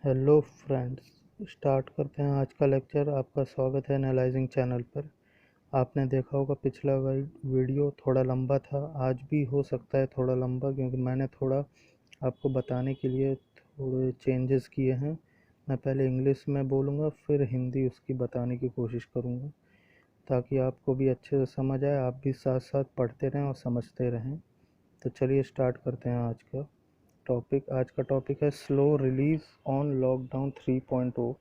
Hello friends. Start करते हैं आज का लेक्चर। आपका स्वागत है एनालाइजिंग चैनल पर। आपने देखा होगा पिछला वीडियो थोड़ा लंबा था, आज भी हो सकता है थोड़ा लंबा, क्योंकि मैंने थोड़ा आपको बताने के लिए थोड़े चेंजेस किए हैं। मैं पहले इंग्लिश में बोलूँगा, फिर हिंदी उसकी बताने की कोशिश करूँगा, ताकि आपको भी अच्छे से समझ आए, आप भी साथ साथ पढ़ते रहें और समझते रहें। तो चलिए स्टार्ट करते हैं आज का टॉपिक। आज का टॉपिक है स्लो रिलीज ऑन लॉकडाउन 3.0।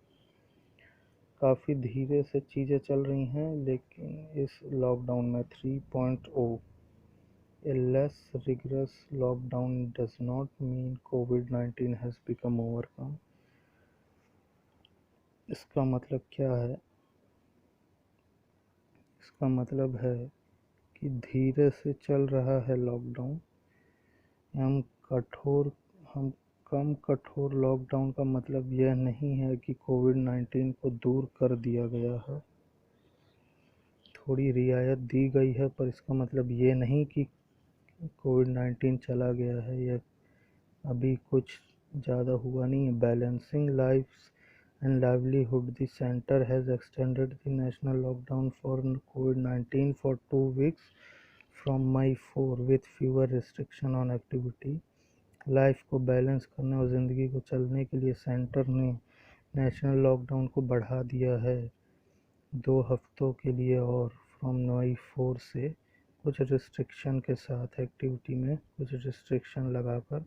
काफ़ी धीरे से चीज़ें चल रही हैं, लेकिन इस लॉकडाउन में 3.0 a less rigorous lockdown does not mean कोविड-19 हैज़ बिकम ओवरकम। इसका मतलब क्या है? इसका मतलब है कि धीरे से चल रहा है लॉकडाउन। हम कठोर हम कम कठोर लॉकडाउन का मतलब यह नहीं है कि कोविड-19 को दूर कर दिया गया है। थोड़ी रियायत दी गई है, पर इसका मतलब ये नहीं कि कोविड-19 चला गया है। यह अभी कुछ ज़्यादा हुआ नहीं है। Balancing lifes and livelihood, the centre has extended the national lockdown for कोविड-19 for 2 weeks from May 4 with fewer restriction on activity. Life को बैलेंस करने और ज़िंदगी को चलने के लिए सेंटर ने नेशनल लॉकडाउन को बढ़ा दिया है 2 हफ्तों के लिए, और फ्रॉम May 4 से कुछ रिस्ट्रिक्शन के साथ, एक्टिविटी में कुछ रिस्ट्रिक्शन लगाकर।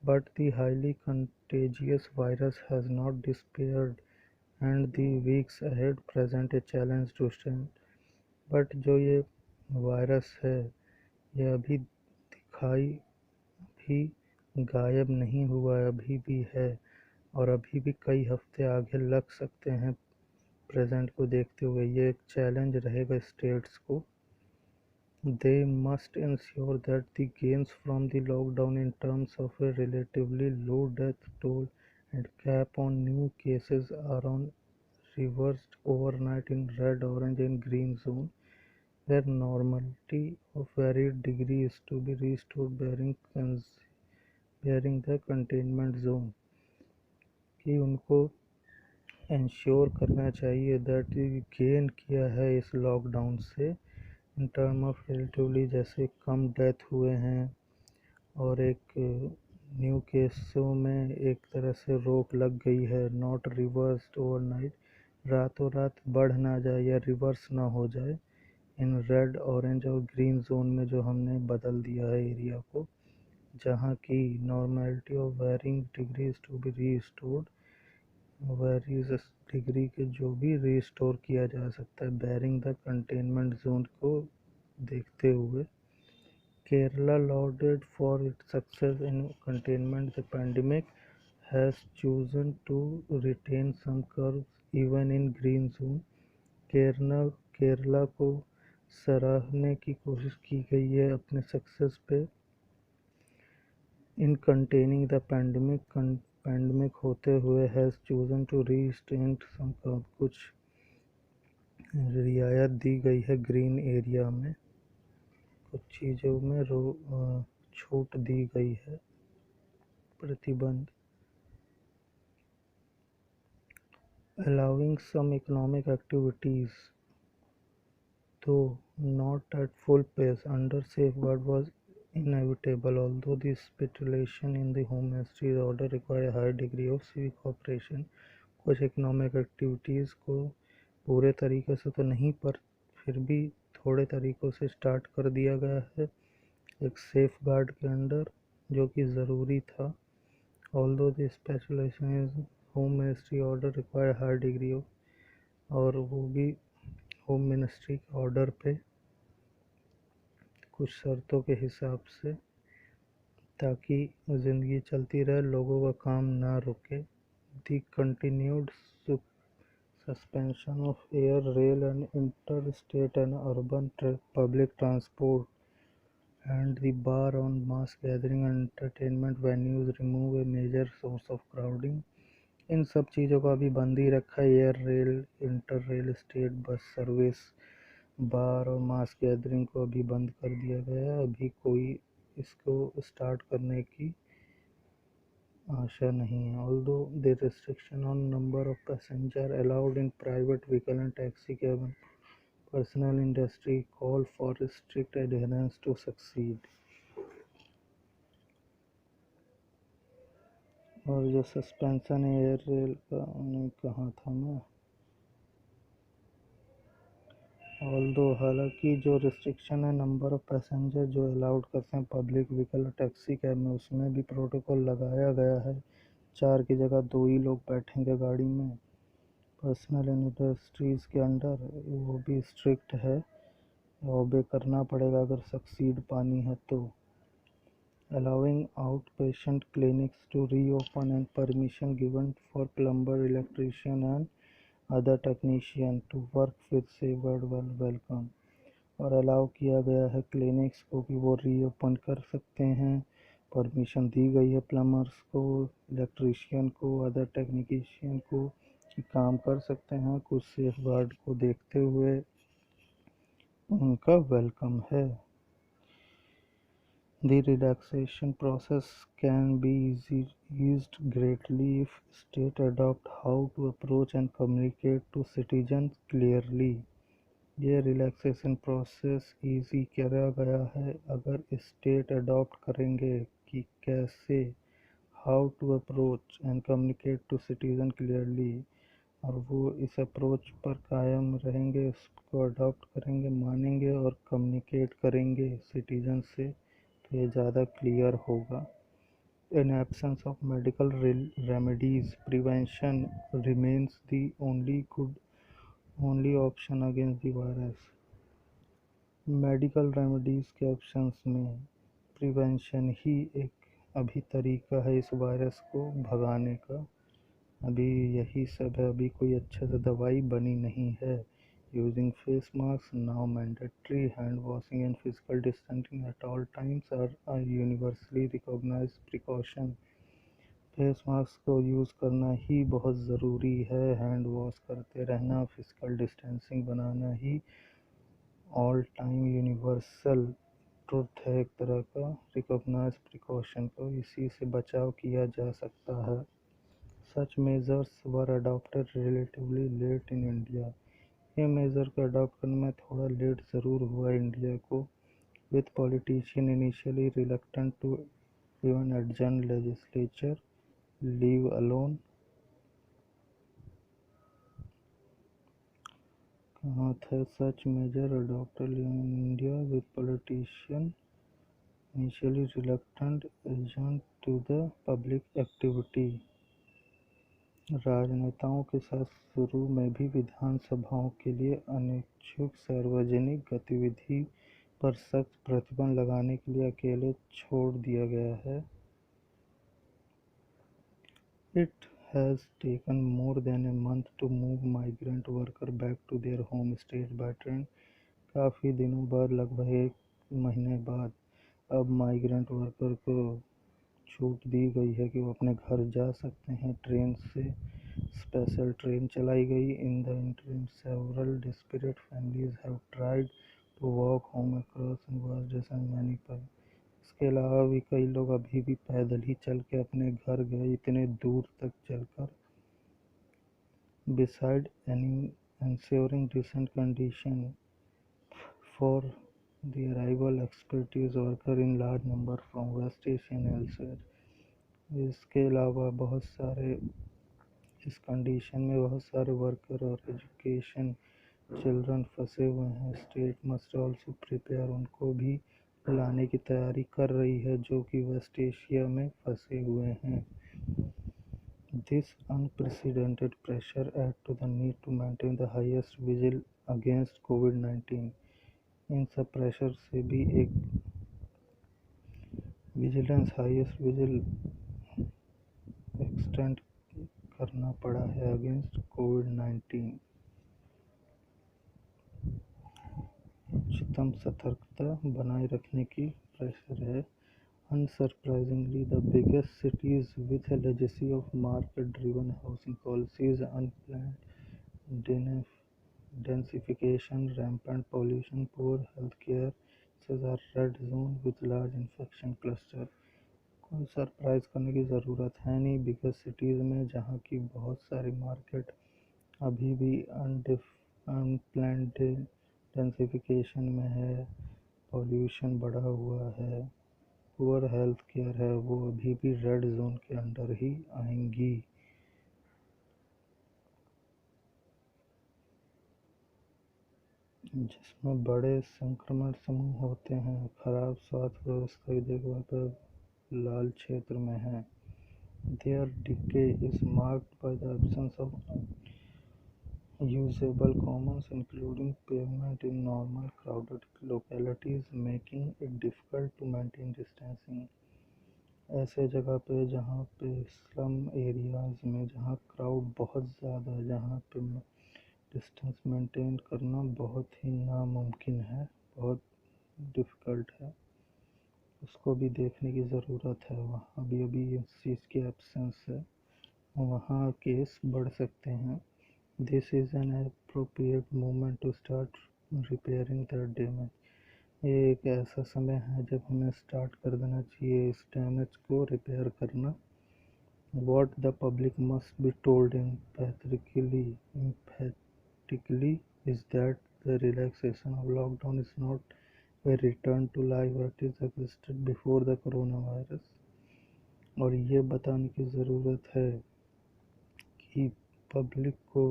But the highly contagious virus has not disappeared and the weeks ahead present a challenge to stand. But जो ये वायरस है, यह अभी दिखाई भी गायब नहीं हुआ है, अभी भी है, और अभी भी कई हफ्ते आगे लग सकते हैं। प्रेजेंट को देखते हुए ये एक चैलेंज रहेगा स्टेट्स को। They must ensure that the gains from the lockdown in terms of a relatively low death toll and cap on new cases are on reversed overnight in red, orange and green zone, where normality of varied degree is to be restored bearing the containment zone। कि उनको ensure करना चाहिए that gain किया है इस lockdown से in term of relatively, जैसे कम death हुए हैं और एक न्यू केसों में एक तरह से रोक लग गई है। नॉट रिवर्स्ड ओवरनाइट, रातों रात बढ़ ना जाए या रिवर्स ना हो जाए। इन रेड, ऑरेंज और ग्रीन जोन में जो हमने बदल दिया है एरिया को, जहाँ की normality of varying degrees to be restored, various degree के जो भी रिस्टोर किया जा सकता है बैरिंग द कंटेनमेंट जोन को देखते हुए। Kerala lauded for its success in containment the pandemic has chosen to retain some curves even in green zone। Kerala को सराहने की कोशिश की गई है अपने सक्सेस पे इन कंटेनिंग द पैंडमिक होते हुए। Has chosen to retain some curb, कुछ रियायत दी गई है ग्रीन एरिया में, कुछ चीज़ों में छूट दी गई है, प्रतिबंध। allowing some economic activities, though not at full pace, under safeguard was inevitable, although the stipulation in the Home Ministry's order required a high degree of civic cooperation। कुछ इकोनॉमिक एक्टिविटीज़ को पूरे तरीके से तो नहीं, पर फिर भी थोड़े तरीक़ों से स्टार्ट कर दिया गया है एक सेफ गार्ड के अंडर, जो कि ज़रूरी था। Although the specialisation is home ministry order require high degree of, और वो भी होम मिनिस्ट्री के ऑर्डर पे कुछ शर्तों के हिसाब से, ताकि ज़िंदगी चलती रहे, लोगों का काम ना रुके। The continued suspension of air, rail and interstate and urban public transport and the bar on mass gathering and entertainment venues remove a major source of crowding। इन सब चीज़ों का अभी बंद ही रखा है। Air, rail, inter rail state bus service, bar और मास गैदरिंग को अभी बंद कर दिया गया है। अभी कोई इसको स्टार्ट करने की आशा नहीं है। Although the restriction on number of passengers allowed in private vehicle and taxi cabin, personal industry call for strict adherence to succeed। और जो सस्पेंशन एयर रेल का उन्हें कहा था मैं, ऑल्दो हालांकि जो रिस्ट्रिक्शन है नंबर ऑफ पैसेंजर जो अलाउड करते हैं पब्लिक व्हीकल और टैक्सी कैब में, उसमें भी प्रोटोकॉल लगाया गया है। 4 की जगह 2 ही लोग बैठेंगे गाड़ी में। पर्सनल इंडस्ट्रीज़ के अंडर वो भी स्ट्रिक्ट है, ओबे करना पड़ेगा अगर सक्सीड पानी है तो। allowing outpatient clinics to reopen and permission given for plumber, electrician and other technician to work with safeguard welcome। और अलाउ किया गया है क्लिनिक्स को कि वो रीओपन कर सकते हैं, परमिशन दी गई है प्लम्बर्स को, इलेक्ट्रीशियन को, अदर टेक्नीशियन को कि काम कर सकते हैं, कुछ सेफ गार्ड को देखते हुए उनका वेलकम है। The relaxation process can be eased greatly if states adopt how to approach and communicate to citizens clearly। ये रिलैक्सेशन प्रोसेस इजी करा गया है अगर स्टेट अडॉप्ट करेंगे कि कैसे how to approach and communicate to citizen clearly, और वो इस अप्रोच पर कायम रहेंगे, उसको अडॉप्ट करेंगे, मानेंगे और कम्युनिकेट करेंगे सिटीज़न से, तो ये ज़्यादा क्लियर होगा। In absence of medical remedies, prevention remains the only option against the virus। Medical remedies के ऑप्शंस में प्रिवेंशन ही एक अभी तरीका है इस वायरस को भगाने का। अभी यही सब है, अभी कोई अच्छे से दवाई बनी नहीं है। Using face mask now mandatory, hand washing and physical distancing at all times are universally recognised precaution. Face mask को यूज़ करना ही बहुत ज़रूरी है, हैंड वॉश करते रहना, फिजिकल डिस्टेंसिंग बनाना ही ऑल टाइम यूनिवर्सल ट्रुथ है, एक तरह का रिकॉग्नाइज प्रिकॉशन को, इसी से बचाव किया जा सकता है। Such measures were adopted relatively late in India। ये मेज़र को अडॉप्ट करने में थोड़ा लेट ज़रूर हुआ इंडिया को, with politicians initially reluctant to even adjourn legislature, leave alone। कहाँ था such measure adopted in India with politicians initially reluctant adjourn to the public activity। राजनेताओं के साथ शुरू में भी विधानसभाओं के लिए अनिच्छुक सार्वजनिक गतिविधि पर सख्त प्रतिबंध लगाने के लिए अकेले छोड़ दिया गया है। It has taken more than a month to move migrant workers back to their home states by train। काफ़ी दिनों बाद, लगभग 1 महीने बाद, अब माइग्रेंट वर्कर को छूट दी गई है कि वो अपने घर जा सकते हैं ट्रेन से। स्पेशल ट्रेन चलाई गई। In the interim several disparate families have tried to walk home across vast distance many पर। इसके अलावा भी कई लोग अभी भी पैदल ही चल के अपने घर गए, इतने दूर तक चलकर। Beside ensuring decent condition for the arrival expertise worker in large number from West Asia and elsewhere। इसके अलावा बहुत सारे इस कंडीशन में बहुत सारे वर्कर और एजुकेशन चिल्ड्रन फंसे हुए हैं। स्टेट मस्ट ऑल्सो प्रिपेयर, उनको भी लाने की तैयारी कर रही है जो कि वेस्ट एशिया में फंसे हुए हैं। This unprecedented pressure add to the need to maintain the highest vigil against कोविड-19। इन सब प्रेशर से भी एक विजिलेंस, हाईएस्ट विजिल एक्सटेंड करना पड़ा है अगेंस्ट कोविड-19। उच्चतम सतर्कता बनाए रखने की प्रेशर है। Unsurprisingly, the biggest cities with a legacy of market-driven housing policies, unplanned densification, rampant pollution, poor healthcare access are red zones with large infection clusters। Surprise करने की ज़रूरत है नहीं, बिगेस्ट सिटीज़ में जहाँ की बहुत सारी मार्केट अभी भी अनप्लान्ड डेंसिफिकेशन में है, पॉल्यूशन बढ़ा हुआ है, पुअर हेल्थ केयर है, वो अभी भी रेड जोन के अंडर ही आएंगी। जिसमें बड़े संक्रमण समूह होते हैं, खराब स्वास्थ्य व्यवस्था की देखभाल पर लाल क्षेत्र में है। Their decay is marked by the absence of usable commons, including pavement in normal crowded localities, making it difficult to maintain distancing. ऐसे जगह पे जहाँ पे स्लम एरियाज़ में जहाँ क्राउड बहुत ज़्यादा है, जहाँ पे डिस्टेंस मेंटेन करना बहुत ही नामुमकिन है, बहुत डिफ़िकल्ट है, उसको भी देखने की ज़रूरत है। वहाँ अभी इस चीज़ की एब्सेंस है, वहाँ केस बढ़ सकते हैं। This is an appropriate moment to start repairing the damage. ये एक ऐसा समय है जब हमें स्टार्ट कर देना चाहिए इस डैमेज को रिपेयर करना। What the public must be told emphatically is that the relaxation of lockdown is not a return to life that is existed before the coronavirus। और ये बताने की ज़रूरत है कि पब्लिक को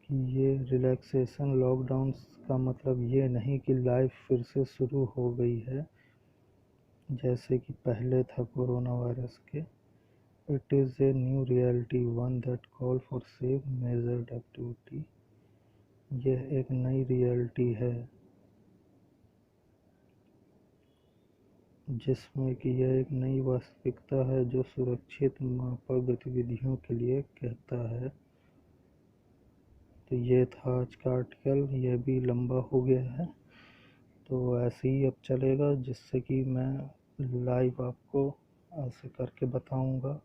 कि ये रिलैक्सेशन लॉकडाउन का मतलब ये नहीं कि लाइफ फिर से शुरू हो गई है जैसे कि पहले था कोरोना वायरस के। It is a new reality, one that call for safe measured activity. यह एक नई रियलिटी है जिसमें कि यह एक नई वास्तविकता है जो सुरक्षित मापक गतिविधियों के लिए कहता है। तो ये था आज का आर्टिकल, यह भी लंबा हो गया है तो ऐसे ही अब चलेगा, जिससे कि मैं लाइव आपको ऐसे करके बताऊंगा।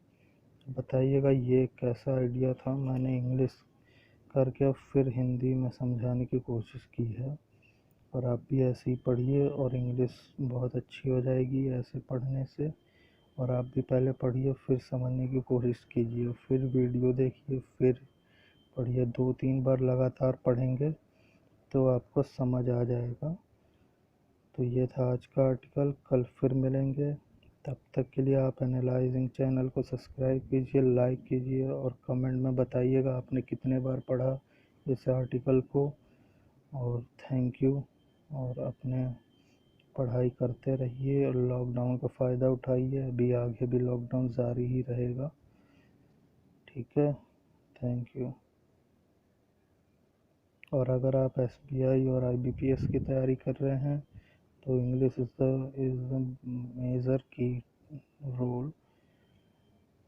बताइएगा ये कैसा आइडिया था। मैंने इंग्लिश करके अब फिर हिंदी में समझाने की कोशिश की है, और आप भी ऐसे ही पढ़िए और इंग्लिश बहुत अच्छी हो जाएगी ऐसे पढ़ने से। और आप भी पहले पढ़िए, फिर समझने की कोशिश कीजिए, फिर वीडियो देखिए, फिर पढ़िए। 2-3 बार लगातार पढ़ेंगे तो आपको समझ आ जाएगा। तो ये था आज का आर्टिकल, कल फिर मिलेंगे। तब तक के लिए आप एनालाइजिंग चैनल को सब्सक्राइब कीजिए, लाइक कीजिए और कमेंट में बताइएगा आपने कितने बार पढ़ा इस आर्टिकल को। और थैंक यू, और अपने पढ़ाई करते रहिए और लॉकडाउन का फ़ायदा उठाइए। अभी आगे भी लॉकडाउन जारी ही रहेगा, ठीक है। Thank you. और अगर आप एसबीआई और आईबीपीएस की तैयारी कर रहे हैं तो English is the major key role.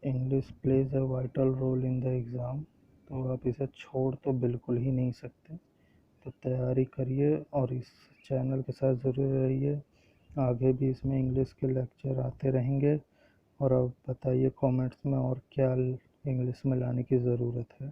English plays a vital role in the exam, तो आप इसे छोड़ तो बिल्कुल ही नहीं सकते। तो तैयारी करिए और इस चैनल के साथ ज़रूर रहिए। आगे भी इसमें इंग्लिश के लेक्चर आते रहेंगे। और अब बताइए कमेंट्स में और क्या इंग्लिश में लाने की ज़रूरत है।